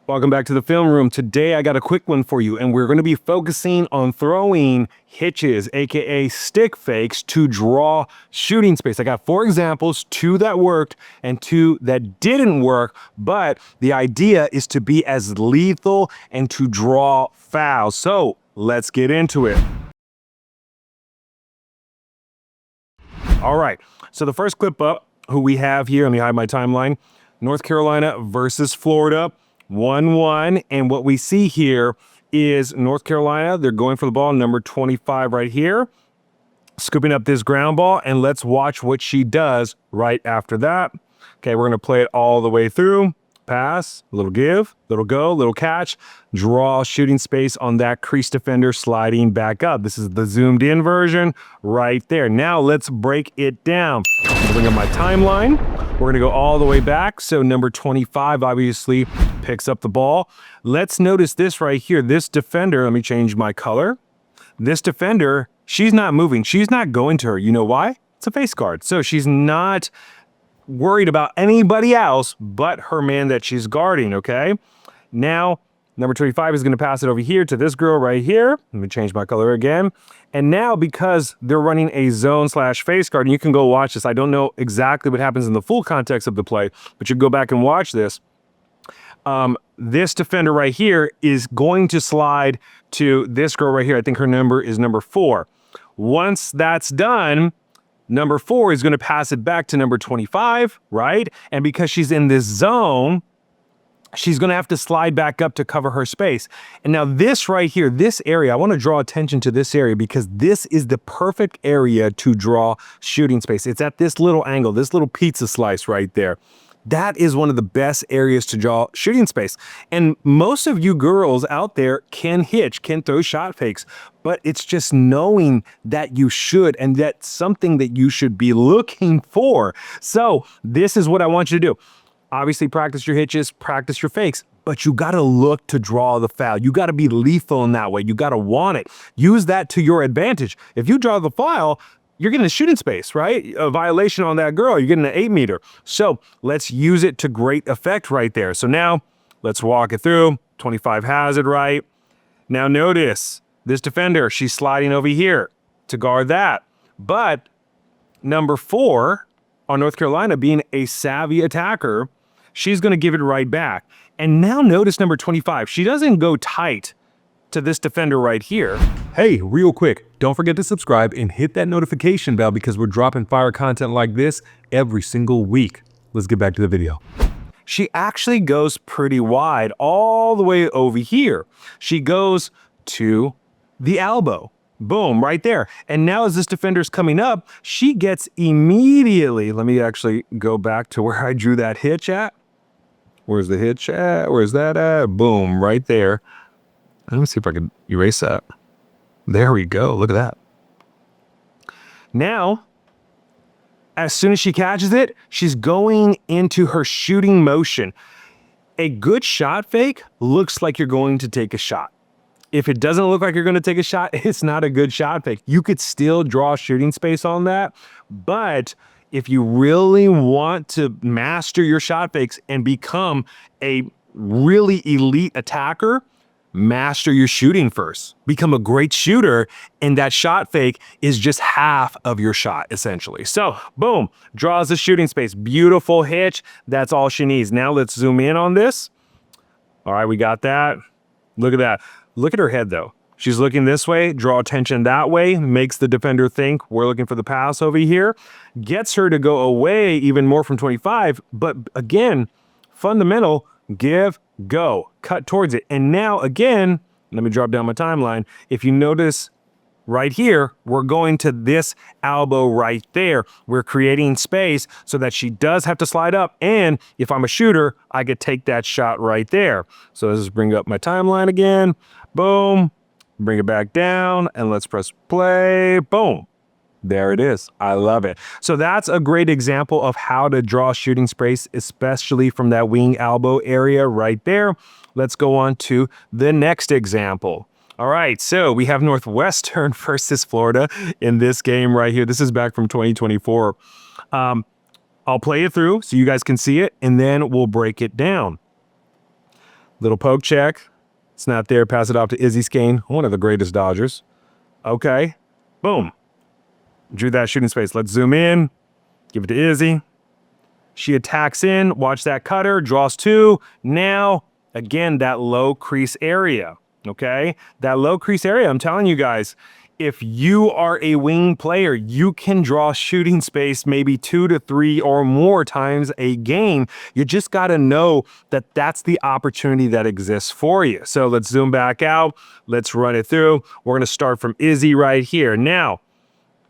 Welcome back to the film room. Today I got a quick one for you, and we're going to be focusing on throwing hitches, aka stick fakes, to draw shooting space. I got 4 examples, 2 that worked and 2 that didn't work, but the idea is to be as lethal and to draw fouls. So let's get into it. All right, so the first clip up, who we have here, let me hide my timeline, North Carolina versus Florida. 1-1, and what we see here is North Carolina, they're going for the ball, number 25 right here, scooping up this ground ball, and let's watch what she does right after that. Okay, we're gonna play it all the way through. Pass, little give, little go, little catch, draw shooting space on that crease defender sliding back up. This is the zoomed in version right there. Now let's break it down. Bring up my timeline. We're gonna go all the way back. So number 25 obviously picks up the ball. Let's notice this right here. This defender, let me change my color. This defender, she's not moving. She's not going to her. You know why? It's a face guard. So she's not worried about anybody else but her man that she's guarding, okay? Now, number 25 is gonna pass it over here to this girl right here. Let me change my color again. And now, because they're running a zone / face guard, and you can go watch this. I don't know exactly what happens in the full context of the play, but you go back and watch this. This defender right here is going to slide to this girl right here. I think her number is number 4. Once that's done, number 4 is going to pass it back to number 25, right? And because she's in this zone, she's going to have to slide back up to cover her space. And now this right here, this area, I want to draw attention to this area because this is the perfect area to draw shooting space. It's at this little angle, this little pizza slice right there. That is one of the best areas to draw shooting space. And most of you girls out there can hitch, can throw shot fakes, but it's just knowing that you should, and that's something that you should be looking for. So this is what I want you to do. Obviously practice your hitches, practice your fakes, but you gotta look to draw the foul. You gotta be lethal in that way. You gotta want it. Use that to your advantage. If you draw the foul, you're getting a shooting space, right? A violation on that girl, you're getting an 8 meter. So let's use it to great effect right there. So now let's walk it through. 25 has it right. Now notice this defender, she's sliding over here to guard that. But number 4 on North Carolina, being a savvy attacker, she's gonna give it right back. And now notice number 25, she doesn't go tight to this defender right here. Hey, real quick, don't forget to subscribe and hit that notification bell because we're dropping fire content like this every single week. Let's get back to the video. She actually goes pretty wide all the way over here. She goes to the elbow. Boom, right there. And now as this defender's coming up, she gets immediately, let me actually go back to where I drew that hitch at. Where's the hitch at? Where's that at? Boom, right there. Let me see if I can erase that. There we go. Look at that. Now, as soon as she catches it, she's going into her shooting motion. A good shot fake looks like you're going to take a shot. If it doesn't look like you're going to take a shot, it's not a good shot fake. You could still draw shooting space on that, but if you really want to master your shot fakes and become a really elite attacker, master your shooting first. Become a great shooter, and that shot fake is just half of your shot, essentially. So, boom, draws the shooting space. Beautiful hitch. That's all she needs. Now let's zoom in on this. All right, we got that. Look at that. Look at her head, though. She's looking this way, draw attention that way, makes the defender think we're looking for the pass over here, gets her to go away even more from 25, but again, fundamental, give, go, cut towards it. And now again, let me drop down my timeline. If you notice right here, we're going to this elbow right there. We're creating space so that she does have to slide up. And if I'm a shooter, I could take that shot right there. So let's just bring up my timeline again. Boom, bring it back down and let's press play. Boom. There it is. I love it. So that's a great example of how to draw shooting space, especially from that wing elbow area right there. Let's go on to the next example. All right, so we have Northwestern versus Florida in this game right here. This is back from 2024. I'll play it through so you guys can see it, and then we'll break it down. Little poke check. It's not there. Pass it off to Izzy Skane, one of the greatest Dodgers. Okay. Boom. Drew that shooting space. Let's zoom in. Give it to Izzy. She attacks in. Watch that cutter. Draws two. Now, again, that low crease area. Okay? That low crease area, I'm telling you guys, if you are a wing player, you can draw shooting space maybe 2 to 3 or more times a game. You just got to know that that's the opportunity that exists for you. So let's zoom back out. Let's run it through. We're going to start from Izzy right here. Now,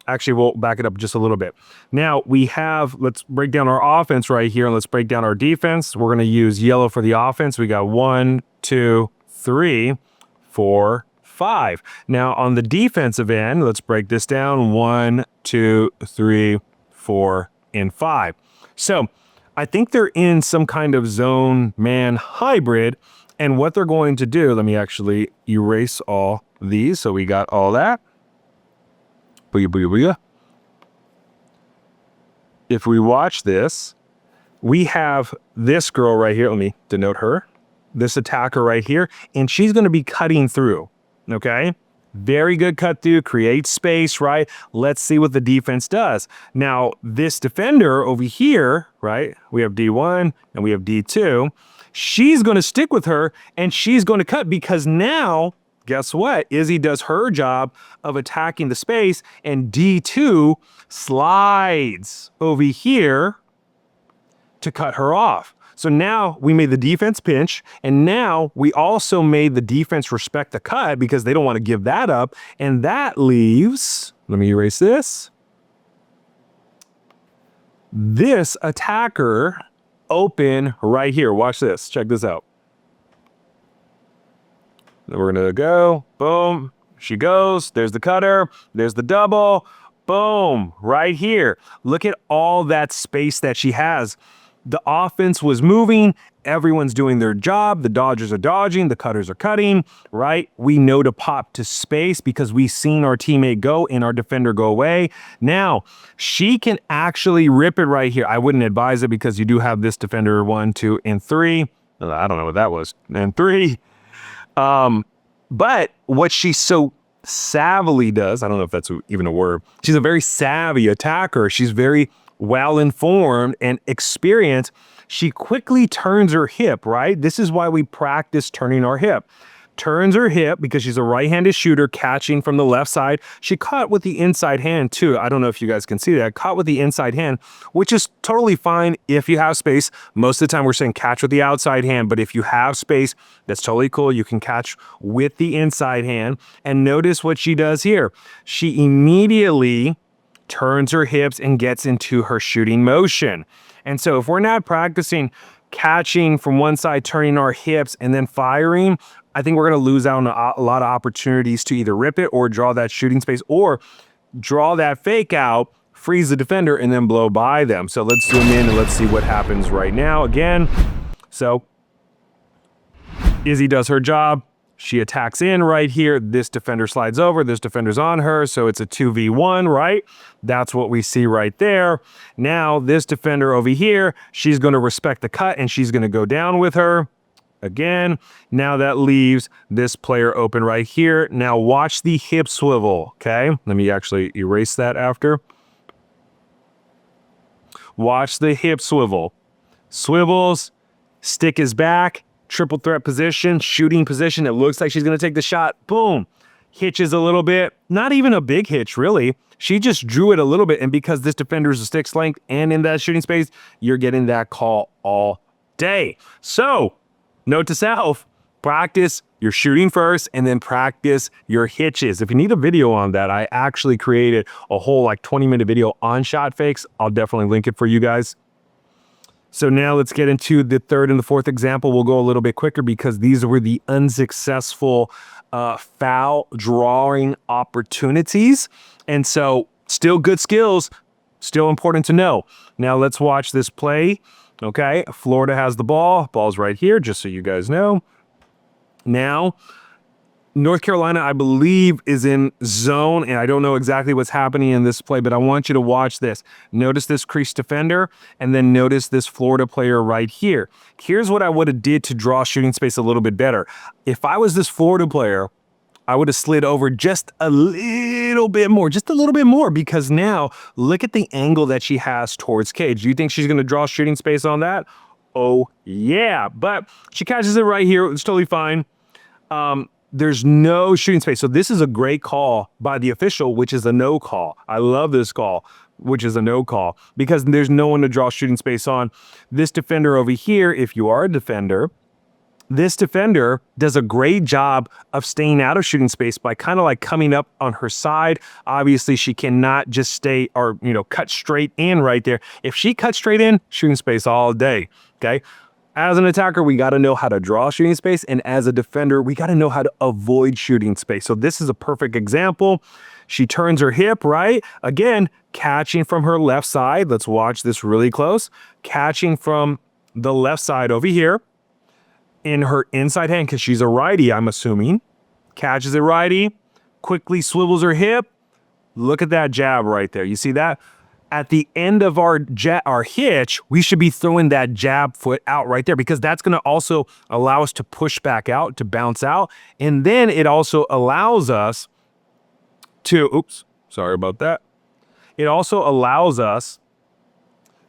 actually, we'll back it up just a little bit. Now we have, let's break down our offense right here and let's break down our defense. We're going to use yellow for the offense. We got 1, 2, 3, 4, 5. Now on the defensive end, let's break this down. 1, 2, 3, 4, and 5. So I think they're in some kind of zone man hybrid. And what they're going to do, let me actually erase all these. So we got all that. Booyah, booyah, booyah. If we watch this, we have this girl right here. Let me denote her. This attacker right here. And she's going to be cutting through. Okay? Very good cut through. Create space, right? Let's see what the defense does. Now, this defender over here, right? We have D1 and we have D2. She's going to stick with her and she's going to cut because now, guess what? Izzy does her job of attacking the space and D2 slides over here to cut her off. So now we made the defense pinch and now we also made the defense respect the cut because they don't want to give that up. And that leaves, let me erase this attacker open right here. Watch this. Check this out. Then we're going to go, boom, she goes, there's the cutter, there's the double, boom, right here. Look at all that space that she has. The offense was moving, everyone's doing their job, the Dodgers are dodging, the cutters are cutting, right? We know to pop to space because we've seen our teammate go and our defender go away. Now, she can actually rip it right here. I wouldn't advise it because you do have this defender 1, 2, and 3. I don't know what that was, and 3. But what she so savvily does, I don't know if that's even a word. She's a very savvy attacker. She's very well-informed and experienced. She quickly turns her hip, right? This is why we practice turning our hip. Turns her hip because she's a right-handed shooter catching from the left side. She caught with the inside hand too. I don't know if you guys can see that. Caught with the inside hand, which is totally fine if you have space. Most of the time we're saying catch with the outside hand, but if you have space, that's totally cool. You can catch with the inside hand. And notice what she does here. She immediately turns her hips and gets into her shooting motion. And so if we're not practicing catching from one side, turning our hips and then firing, I think we're going to lose out on a lot of opportunities to either rip it or draw that shooting space or draw that fake out, freeze the defender, and then blow by them. So let's zoom in and let's see what happens right now again. So Izzy does her job. She attacks in right here. This defender slides over. This defender's on her. So it's a 2v1, right? That's what we see right there. Now, this defender over here, she's going to respect the cut and she's going to go down with her. Again, now that leaves this player open right here. Now watch the hip swivel, okay? Let me actually erase that after. Watch the hip swivel. Swivels, stick is back. Triple threat position, shooting position. It looks like she's going to take the shot. Boom. Hitches a little bit. Not even a big hitch, really. She just drew it a little bit. And because this defender is a stick's length and in that shooting space, you're getting that call all day. So, note to self, practice your shooting first and then practice your hitches. If you need a video on that, I actually created a whole 20-minute video on shot fakes. I'll definitely link it for you guys. So now let's get into the third and the fourth example. We'll go a little bit quicker because these were the unsuccessful foul drawing opportunities. And so still good skills, still important to know. Now let's watch this play. Okay, Florida has the ball. Ball's right here, just so you guys know. Now, North Carolina, I believe, is in zone, and I don't know exactly what's happening in this play, but I want you to watch this. Notice this crease defender, and then notice this Florida player right here. Here's what I would have did to draw shooting space a little bit better. If I was this Florida player, I would have slid over just a little bit more, because now look at the angle that she has towards cage. Do you think she's going to draw shooting space on that? Oh, yeah, but she catches it right here. It's totally fine. There's no shooting space. So this is a great call by the official, which is a no call. I love this call, which is a no call, because there's no one to draw shooting space on. This defender over here, if you are a defender, this defender does a great job of staying out of shooting space by kind of like coming up on her side. Obviously, she cannot just stay or, cut straight in right there. If she cuts straight in, shooting space all day, okay? As an attacker, we got to know how to draw shooting space. And as a defender, we got to know how to avoid shooting space. So this is a perfect example. She turns her hip, right? Again, catching from her left side. Let's watch this really close. Catching from the left side over here in her inside hand, because she's a righty, I'm assuming. Catches it righty, quickly swivels her hip. Look at that jab right there. You see that? At the end of our hitch, we should be throwing that jab foot out right there, because that's going to also allow us to push back out, to bounce out. And then it also allows us to, oops, sorry about that. It also allows us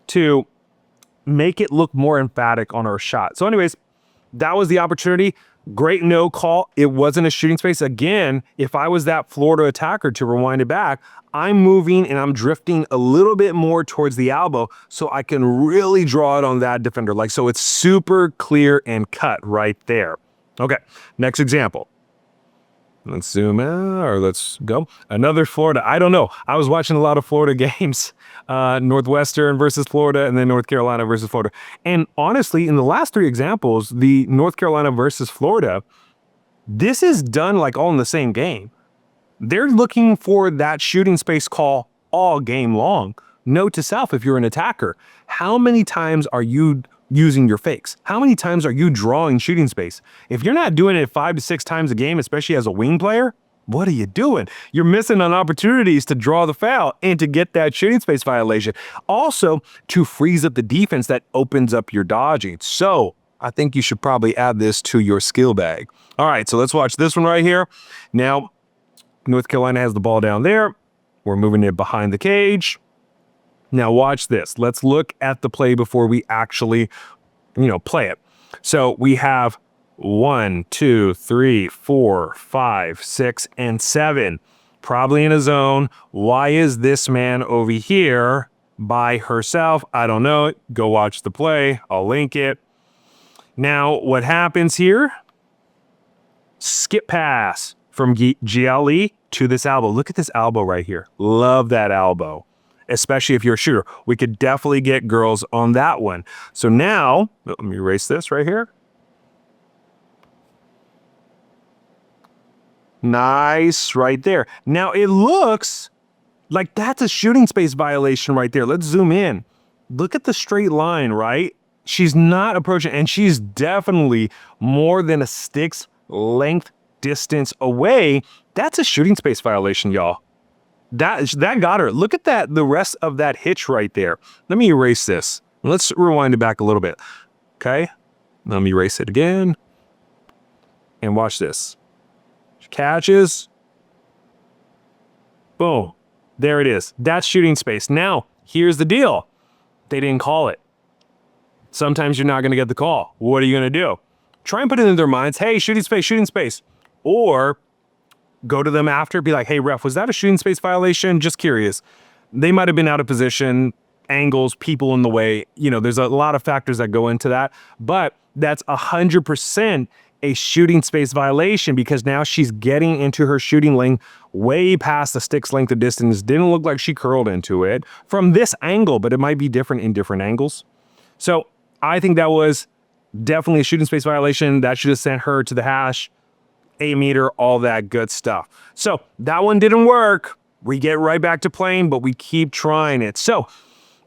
to make it look more emphatic on our shot. So anyways, that was the opportunity. Great no call. It wasn't a shooting space. Again, if I was that Florida attacker, to rewind it back, I'm moving and I'm drifting a little bit more towards the elbow so I can really draw it on that defender. So it's super clear and cut right there. Okay, next example. Let's zoom in, or let's go. Another Florida. I don't know. I was watching a lot of Florida games, Northwestern versus Florida, and then North Carolina versus Florida. And honestly, in the last three examples, the North Carolina versus Florida, this is done all in the same game. They're looking for that shooting space call all game long. Note to self, if you're an attacker, how many times are you using your fakes? How many times are you drawing shooting space? If you're not doing it 5 to 6 times a game, especially as a wing player, what are you doing? You're missing on opportunities to draw the foul and to get that shooting space violation. Also, to freeze up the defense, that opens up your dodging. So I think you should probably add this to your skill bag. All right, so let's watch this one right here. Now, North Carolina has the ball down there. We're moving it behind the cage. Now watch this. Let's look at the play before we actually, play it. So we have 1, 2, 3, 4, 5, 6, and 7. Probably in a zone. Why is this man over here by herself? I don't know. Go watch the play. I'll link it. Now, what happens here? Skip pass from GLE to this elbow. Look at this elbow right here. Love that elbow, especially if you're a shooter. We could definitely get girls on that one. So now, let me erase this right here. Nice, right there. Now it looks like that's a shooting space violation right there. Let's zoom in. Look at the straight line, right? She's not approaching, and she's definitely more than a stick's length distance away. That's a shooting space violation, y'all. That got her. Look at that, the rest of that hitch right there. Let me erase this. Let's rewind it back a little bit. Okay, let me erase it again. And watch this. She catches. Boom. There it is. That's shooting space. Now, here's the deal. They didn't call it. Sometimes you're not going to get the call. What are you going to do? Try and put it in their minds, hey, shooting space, shooting space. Or go to them after, be like, hey, ref, was that a shooting space violation? Just curious. They might have been out of position, angles, people in the way. There's a lot of factors that go into that. But that's 100% a shooting space violation, because now she's getting into her shooting lane way past the stick's length of distance. Didn't look like she curled into it from this angle, but it might be different in different angles. So I think that was definitely a shooting space violation. That should have sent her to the hash, 8 meter, all that good stuff. So that one didn't work. We get right back to playing, but we keep trying it. So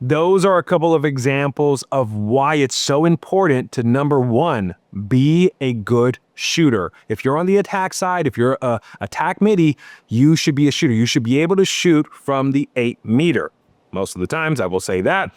those are a couple of examples of why it's so important to, number one, be a good shooter. If you're on the attack side, if you're a attack midi, you should be a shooter. You should be able to shoot from the 8-meter. Most of the times I will say that.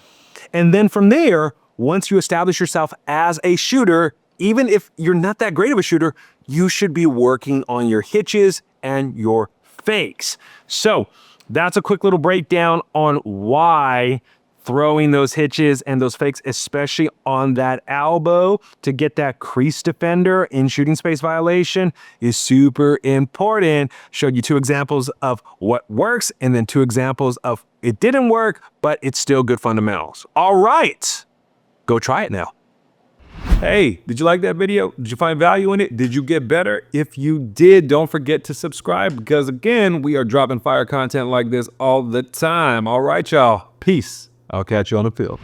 And then from there, once you establish yourself as a shooter, even if you're not that great of a shooter, you should be working on your hitches and your fakes. So that's a quick little breakdown on why throwing those hitches and those fakes, especially on that elbow to get that crease defender in shooting space violation, is super important. Showed you 2 examples of what works and then 2 examples of it didn't work, but it's still good fundamentals. All right, go try it now. Hey, did you like that video? Did you find value in it? Did you get better? If you did, don't forget to subscribe because, again, we are dropping fire content like this all the time. All right, y'all. Peace. I'll catch you on the field.